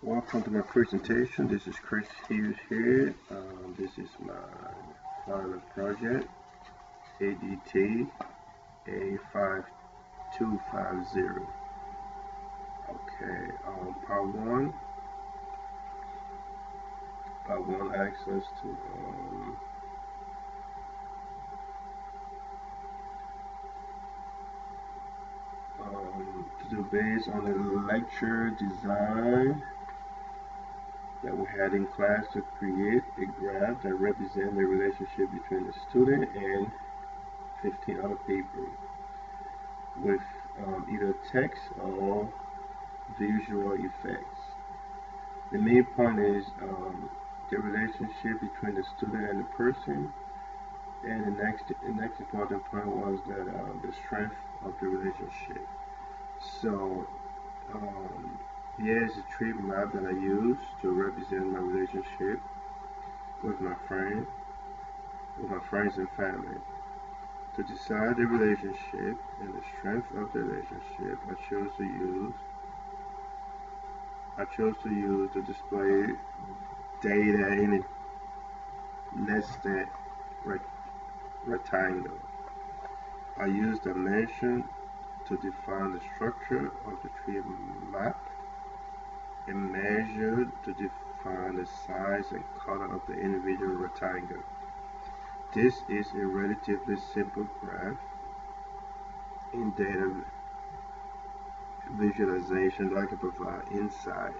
Welcome to my presentation. This is Chris Hughes here. This is my final project, ADT A5250. Okay, part one asks us to do based on the lecture design that we had in class to create a graph that represents the relationship between the student and 15 other people with either text or visual effects. The main point is the relationship between the student and the person, and the next important point was that the strength of the relationship. So here's a tree map that I use to represent my relationship with my friends and family. To decide the relationship and the strength of the relationship, I chose to use the display data in a nested rectangle. I use dimension to define the structure of the tree map, and measure to define the size and color of the individual rectangle. This is a relatively simple graph in data visualization that I can provide insight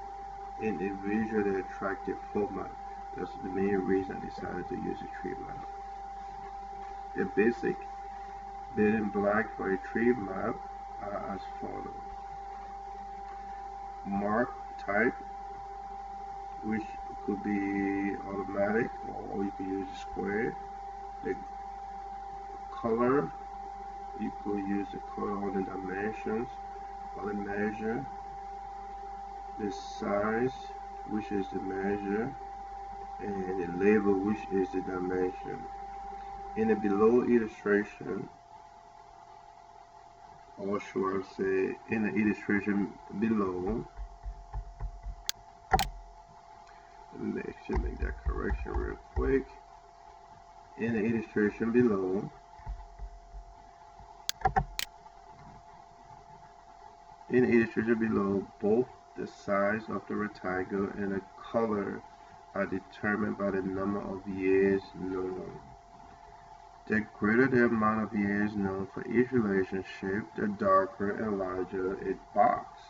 in a visually attractive format. That's the main reason I decided to use a tree map. The basic building block for a tree map are as follows. Mark type, which could be automatic, or you could use a square. The color, you could use the color on the dimensions or the measure. The size, which is the measure, and the label, which is the dimension. In the below illustration, or should I say, in the illustration below, should make that correction real quick. In the illustration below, both the size of the rectangle and the color are determined by the number of years known. The greater the amount of years known for each relationship, the darker and larger a box.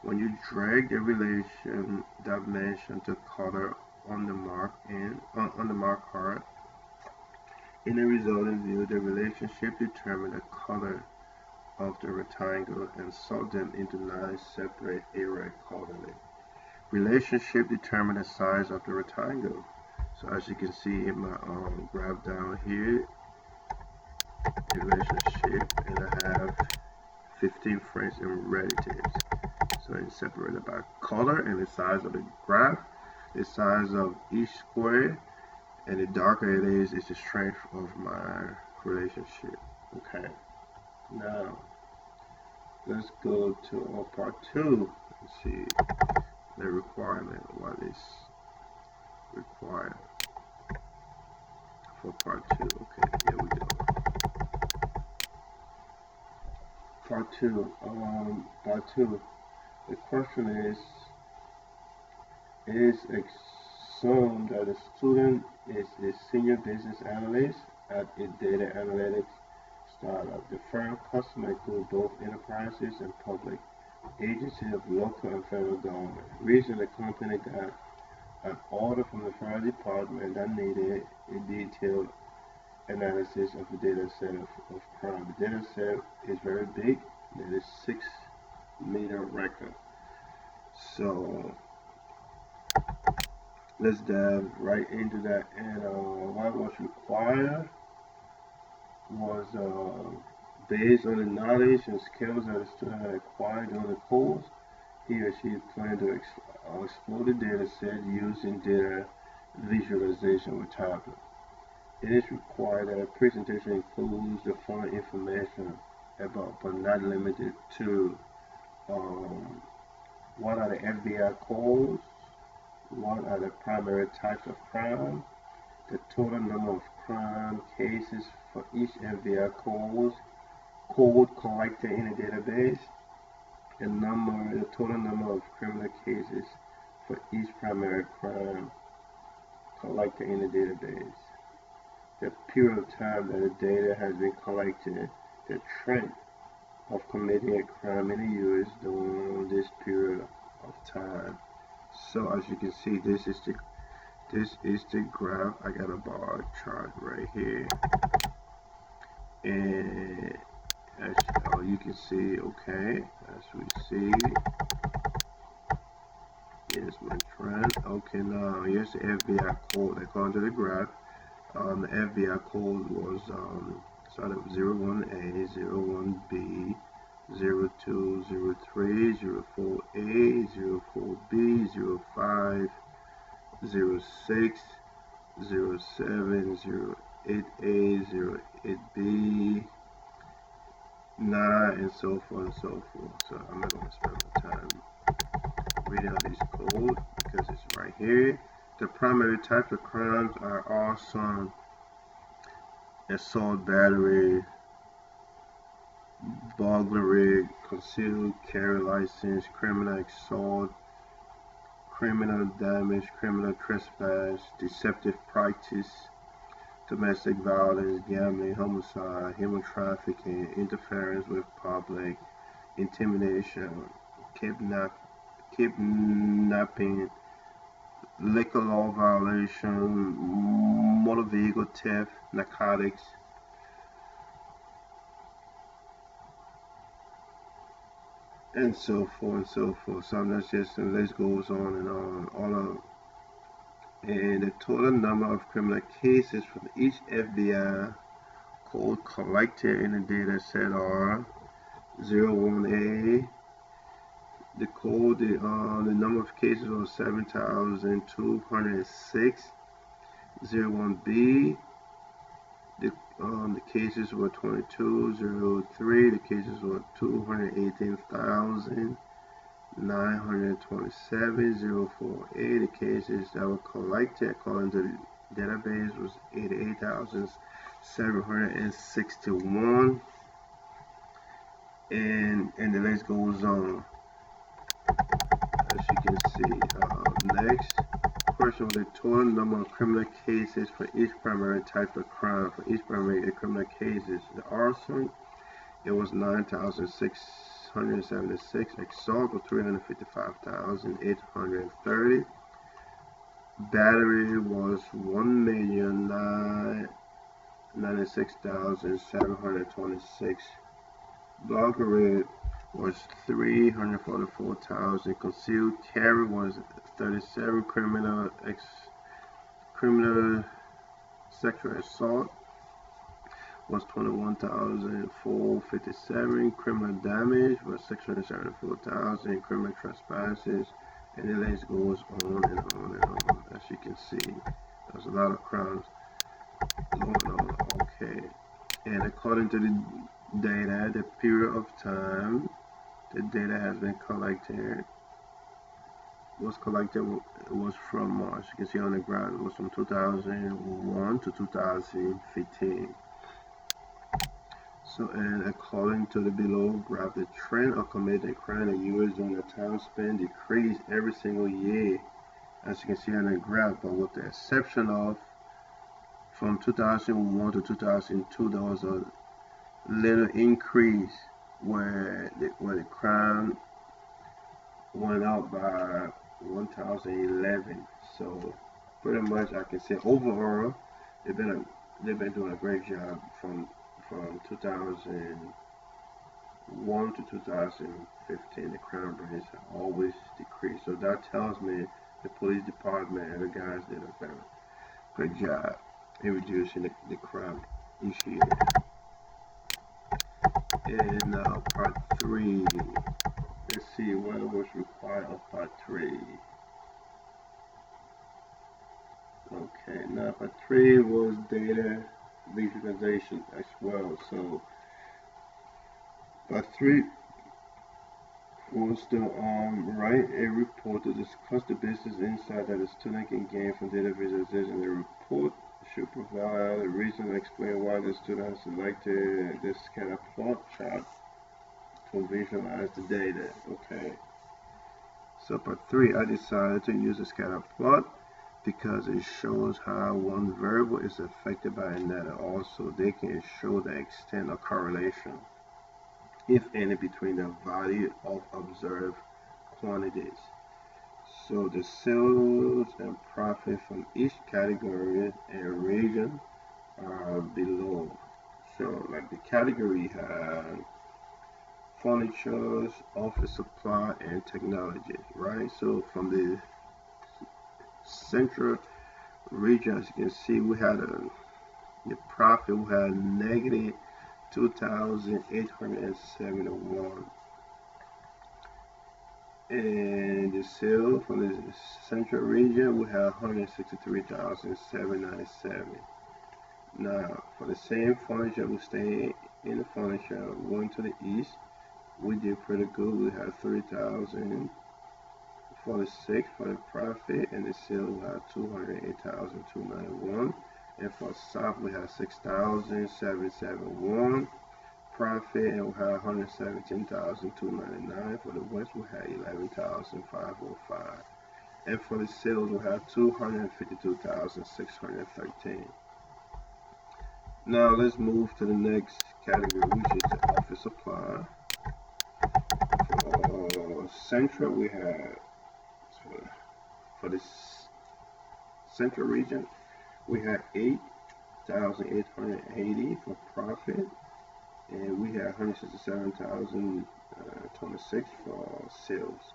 When you drag the relation dimension to color on the mark card, in the resulting view, the relationship determines the color of the rectangle and sort them into 9 separate areas accordingly. Relationship determines the size of the rectangle. So as you can see in my graph down here, relationship, and I have 15 friends and relatives. So it's separated by color and the size of the graph, the size of each square, and the darker it is the strength of my relationship. Okay, now let's go to part 2 and see the requirement, what is required for part 2. Okay, here we go. Part 2. The question is assumed that the student is a senior business analyst at a data analytics startup. The firm customer includes both enterprises and public agencies of local and federal government. Recently, the company got an order from the fire department that needed a detailed analysis of the data set of crime. The data set is very big. It is 6-meter record. So let's dive right into that. And what was required was based on the knowledge and skills that the student had acquired during the course. He or she planned to explore the data set using data visualization with tablet. It is required that a presentation includes the following information about, but not limited to, what are the FBI codes, what are the primary types of crime, the total number of crime cases for each FBI code collected in a database, the total number of criminal cases for each primary crime collected in the database, the period of time that the data has been collected, the trend of committing a crime in the U.S. during this period of time. So as you can see, this is the graph. I got a bar chart right here, and as you can see, okay, as we see, here's my trend. Okay, now here's the FBI code. According to the graph, the FBI code was started with 01A, 01B, 02, 03, 04A, 04B, 05, 06, 07, 08A, 08B, 9, and so forth and so forth. So I'm not going to spend my time reading out these codes because it's right here. The primary types of crimes are arson, assault, battery, burglary, concealed carry license, criminal assault, criminal damage, criminal trespass, deceptive practice, domestic violence, gambling, homicide, human trafficking, interference with public, intimidation, kidnapping, liquor law violation, motor vehicle theft, narcotics, and so forth and so forth. So that's just, the list goes on and on. And the total number of criminal cases from each FBI code collected in the data set are 01A. The code, the number of cases was 7,206. 01B, the cases were 22. 03, the cases were 218,927. 04A, the cases that were collected according to the database was 88,761, and the list goes on. As you can see, next question was the total number of criminal cases for each primary type of crime. For each primary criminal cases, the arson, it was 9,676. Assault was 355,830. Battery was 1,096,726. Burglary was 344,000. Concealed carry was 37. Criminal sexual assault was 21,457. Criminal damage was 674,000. Criminal trespasses, and the list goes on and on and on. As you can see, there's a lot of crimes going on. Okay, and according to the data, the period of time the data has been collected was from, as you can see on the graph, it was from 2001 to 2015. So, and according to the below graph, the trend of committing crime in the U.S. during the time span decreased every single year, as you can see on the graph, but with the exception of from 2001 to 2002, there was a little increase where the crime went up by 1,011. So pretty much I can say overall they've been doing a great job from 2001 to 2015. The crime rates have always decreased. So that tells me the police department and the guys did a very good job in reducing the crime each year. And now part 3. Let's see what was required of part 3. Okay, now part 3 was data visualization as well. So part 3 was to write a report to discuss the business insight that the student can gain from data visualization. The report should provide a reason to explain why the student selected this scatter plot chart to visualize the data. Okay. So part 3, I decided to use a scatter plot because it shows how one variable is affected by another. Also, they can show the extent of correlation, if any, between the value of observed quantities. So the sales and profit from each category and region are below. So like the category have furniture, office supply, and technology, right? So from the central region, as you can see, we had the profit, we had negative 2,871, and the sale from the central region we have 163,797. Now for the same furniture, we stay in the furniture, going to the east, we did pretty good. We had 3,046 for the profit, and the sale we had 208,291. And for south we had 6,771 profit, and we had 117,299. For the west we had 11,505, and for the sales we had 252,613. Now let's move to the next category, which is the office supply. For central we had, for the central region we had 8,880 for profit, and we had 167,026 for sales.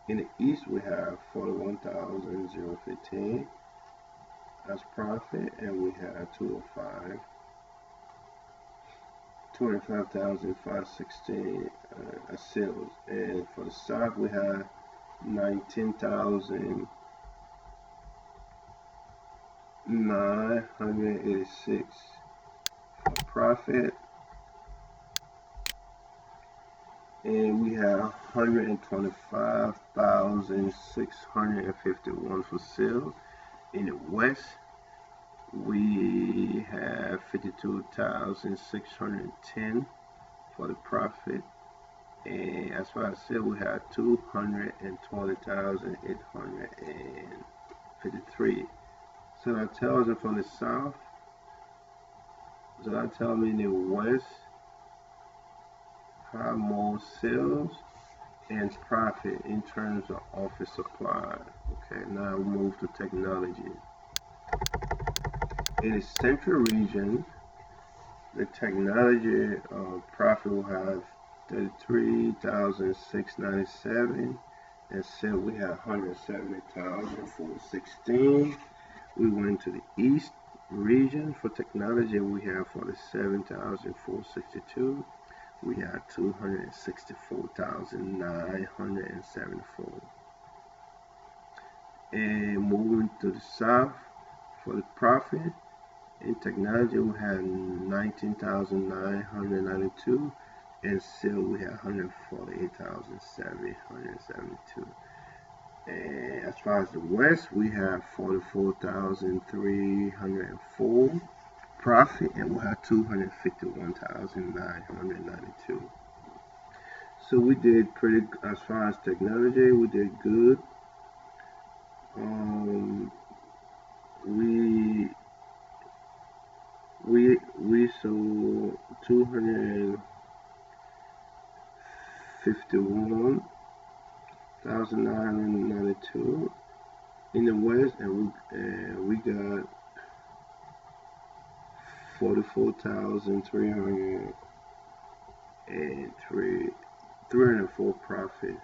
In the east we have 41,015 as profit, and we had 205,516 as sales. And for the south we had 19,986 for profit, and we have 125,651 for sales. In the west we have 52,610 for the profit, and as far as sales we have 220,853. So that tells us from the south, so that tells me in the west have more sales and profit in terms of office supply. Okay, now we move to technology. In the central region, the technology profit will have 33,697, and sale we have 170,416. We went to the east region for technology. We have 47,462. We had 264,974. And moving to the south for the profit in technology, we had 19,992, and sale we had 148,772. And as far as the west, we have 44,304 profit, and we have 251,992. So we did pretty, as far as technology, we did good. We sold 251,992 in the west, and we got 44,304 profit.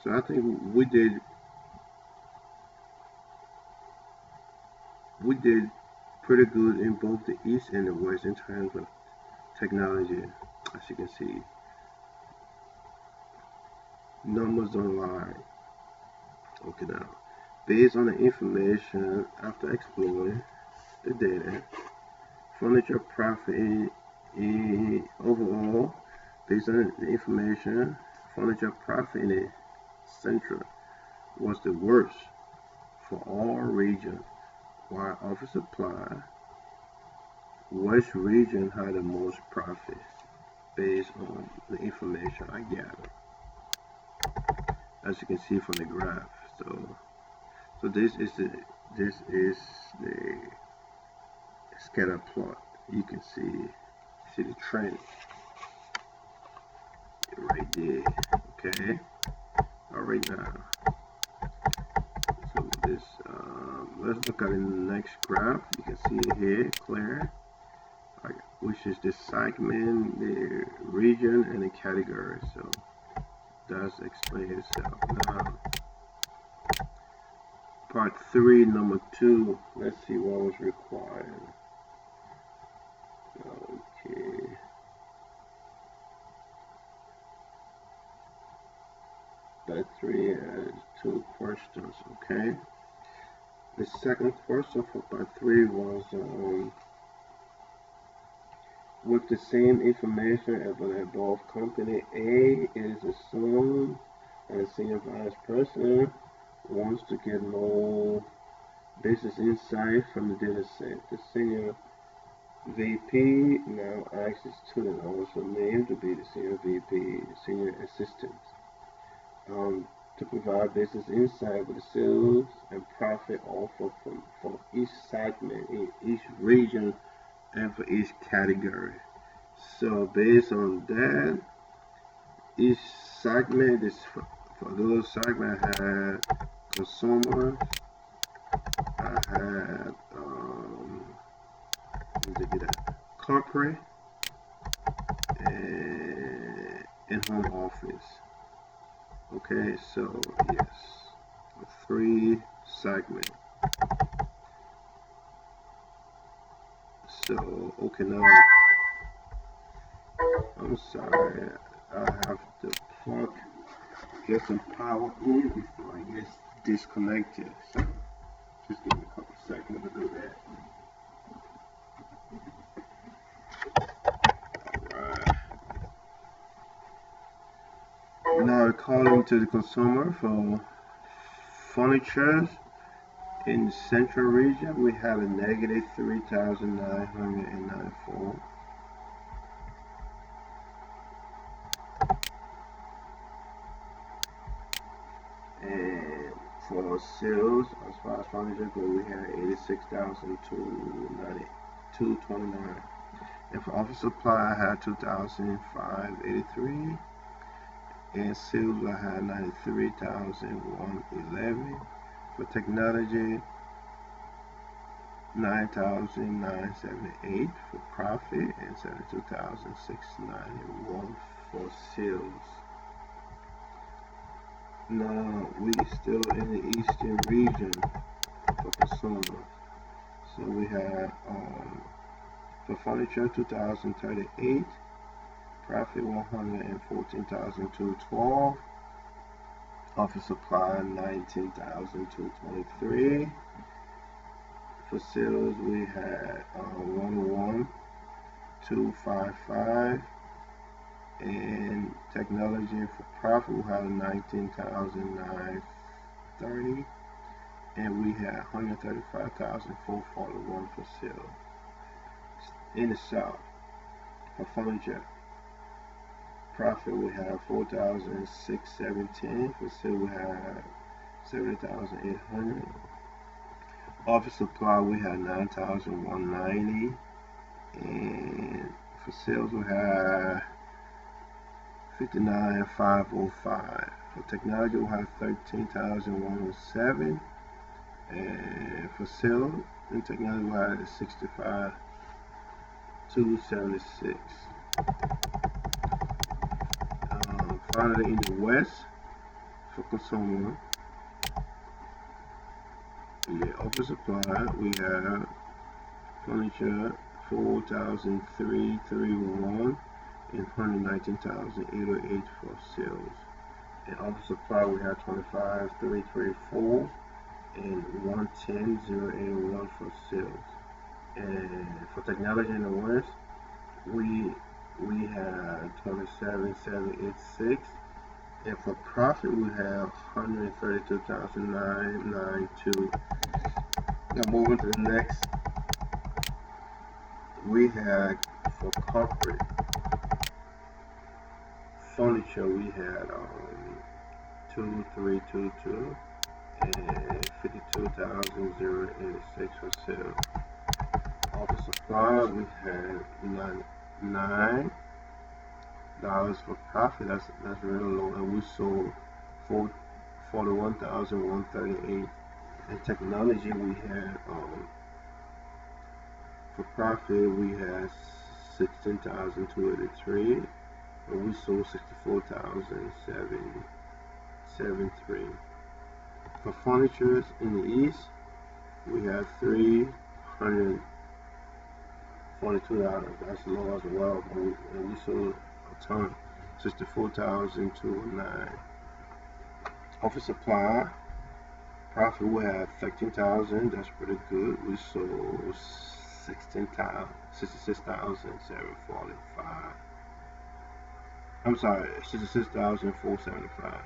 So I think we did pretty good in both the east and the west in terms of technology. As you can see, numbers don't lie. Okay, now based on the information, after exploring the data, furniture profit overall, based on the information, furniture profit in the Central was the worst for all regions, while office supply West region had the most profit based on the information I gathered, as you can see from the graph. So this is the scatter plot. You can see the trend right there. Okay. All right now. So this let's look at the next graph. You can see it here clear, which is the segment, the region, and the category. So that's explain itself. Now, part 3, number 2. Let's see what was required. Okay. Part 3 has 2 questions. Okay. The second question for part 3 was with the same information about the above, company A is assumed as senior vice president wants to get more business insight from the data set. The senior VP now asks his student, also named to be the senior VP, senior assistant, to provide business insight with the sales and profit offer for each segment in each region and for each category. So based on that, each segment is for those segments. I had consumer, I had corporate, and home office. Okay, so yes, 3 segments. So okay, now I'm sorry, I have to get some power in before I get disconnected. So just give me a couple seconds to do that. Alright. Now according to the consumer for furniture in the Central region, we have a negative 3,994. And for sales, as far as furniture go, we have 86,229. And for office supply, I had 2,583. And sales, I had 93,111. For technology, 9,978 for profit and 72,691 for sales. Now we still in the eastern region for consumer. So we have for furniture 2,038, profit 114,212, office supply 19,223. For sales we had 11255, and technology for profit we had 19,930, and we had 135,441 for sale. In the south, for furniture profit we have 4,617, for sale we had 70,800. Office supply we had 9,190, and for sales we had 59,505. For technology we had 13,107, and for sales in technology we had 65,276. Finally, in the west, for consumer, the office supply we have furniture 4,331 and 119,808 for sales. And office supply we have 25,334 and 110,081 for sales. And for technology in the west, we had 27,786 And for profit, we have 132,992. Now moving to the next, we had for corporate furniture, we had 2322 and 52,086 for sale. Office supply, we had $9 for profit. That's real low, and we sold 41,138. In technology, we had for profit we had 16,283, and we sold 64,773. For furniture in the east, we had $342. That's low as well, and we sold a ton, 64,209. Office supply profit, we had 13,000. That's pretty good. We sold 66,745. I'm sorry, 66,475.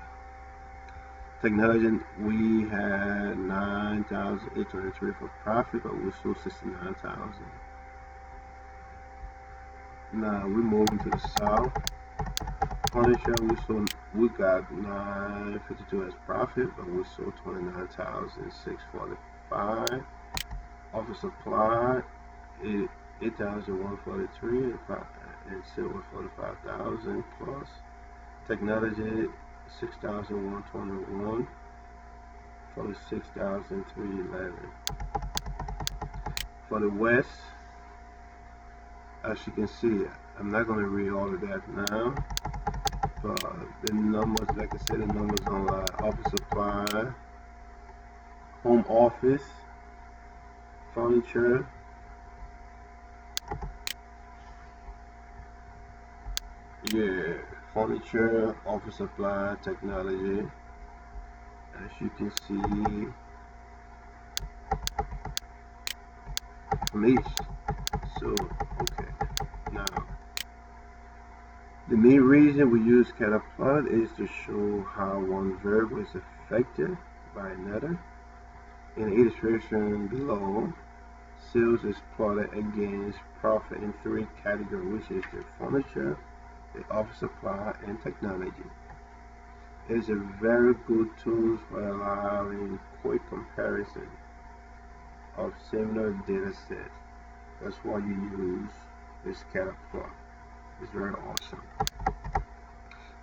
Technology, we had 9,823 for profit, but we sold 69,000. Now we moving to the south. Furniture, we got 952 as profit, but we sold 29,645. Office supply, 8,143 and silver 45,000 plus. Technology, 6,121, 46,311. For the west, as you can see, I'm not going to read all of that now. But the numbers, like I said, the numbers on office supply, home office, furniture, furniture, office supply, technology. As you can see, police. So, okay, now the main reason we use scatter plot is to show how one variable is affected by another. In the illustration below, sales is plotted against profit in three categories, which is the furniture, the office supply, and technology. It is a very good tool for allowing quick comparison of similar data sets. That's why you use the scatter plot. It's very awesome.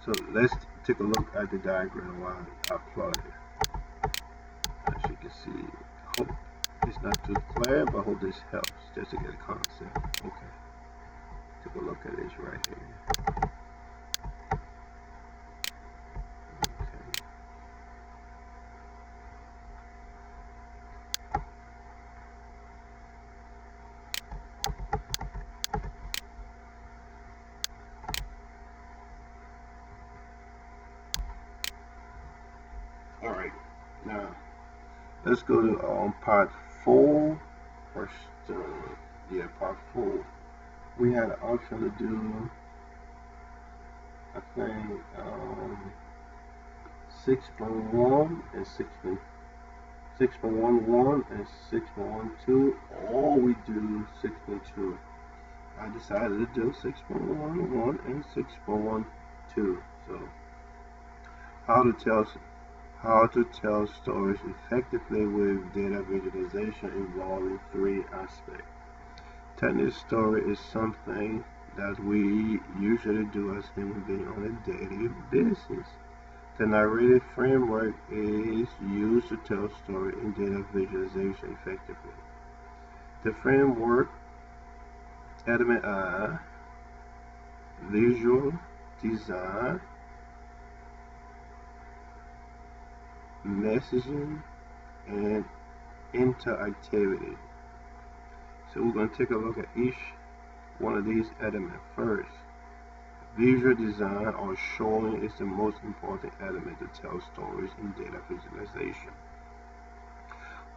So let's take a look at the diagram while I plot it. As you can see, I hope it's not too clear, but I hope this helps just to get a concept. Okay, take a look at this right here. Alright, now let's go to part 4. First, part 4. We had an option to do, I think, 6.1 and 6.11 and 6.12, or we do 6.2. I decided to do 6.11 and 6.12. So, how to tell stories effectively with data visualization involving three aspects. Telling a story is something that we usually do as human beings on a daily basis. The narrative framework is used to tell story in data visualization effectively. The framework element are visual design, messaging, and interactivity. So we're going to take a look at each one of these elements first. Visual design or showing is the most important element to tell stories in data visualization.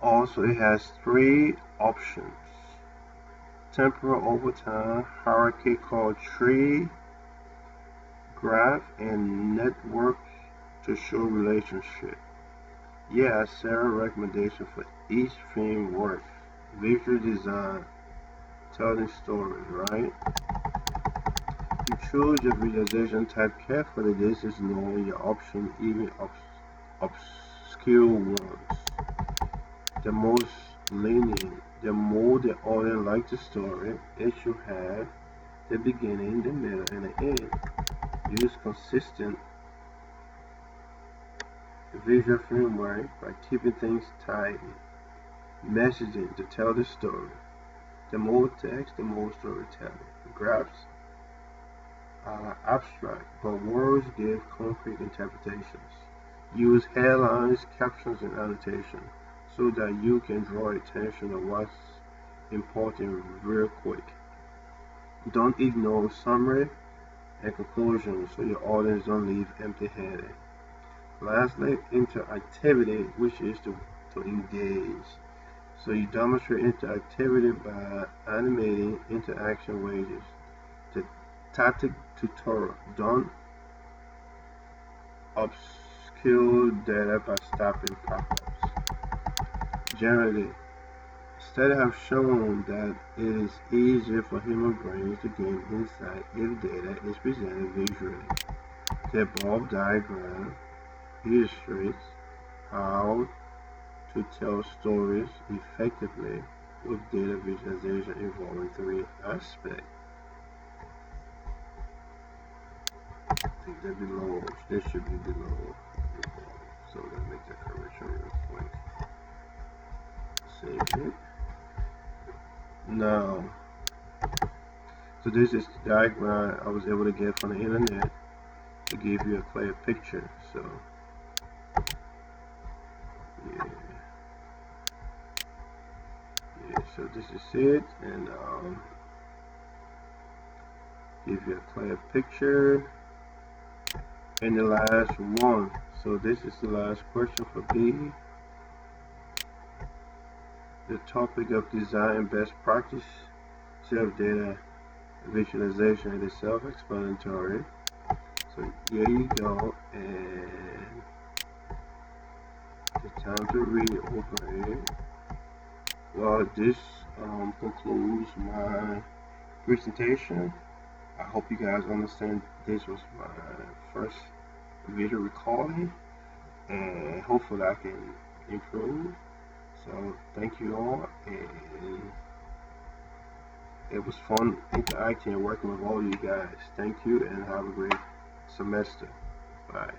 Also, it has three options: temporal over time, hierarchical tree, graph, and network to show relationship. Yeah, Sarah recommendation for each framework. Visual design, telling stories, right? You choose your visualization type carefully. This is knowing your option, even obscure ones. The most lenient, the more the audience likes the story, it should have the beginning, the middle, and the end. Use consistent visual framework by keeping things tidy. Messaging to tell the story. The more text, the more storytelling. Graphs are abstract, but words give concrete interpretations. Use headlines, captions, and annotation so that you can draw attention to what's important real quick. Don't ignore summary and conclusion so your audience don't leave empty-handed. Lastly, interactivity, which is to engage. So you demonstrate interactivity by animating interaction wages. The tactic tutorial. Don't obscure data by stopping pop-ups. Generally, studies have shown that it is easier for human brains to gain insight if data is presented visually. The above diagram illustrates how to tell stories effectively with data visualization involving three aspects. I think that below, this should be below. So let's make that correction real quick. Save it. Now, so this is the diagram I was able to get from the internet to give you a clear picture. So, yeah, so this is it, and give you a clear picture. And the last one. So this is the last question for B. The topic of design best practice, self-data visualization is self-explanatory. So here you go, and it's time to read it over here. Well, this concludes my presentation. I hope you guys understand this was my first video recording, and hopefully I can improve. So thank you all, and it was fun interacting and working with all you guys. Thank you, and have a great semester. Bye.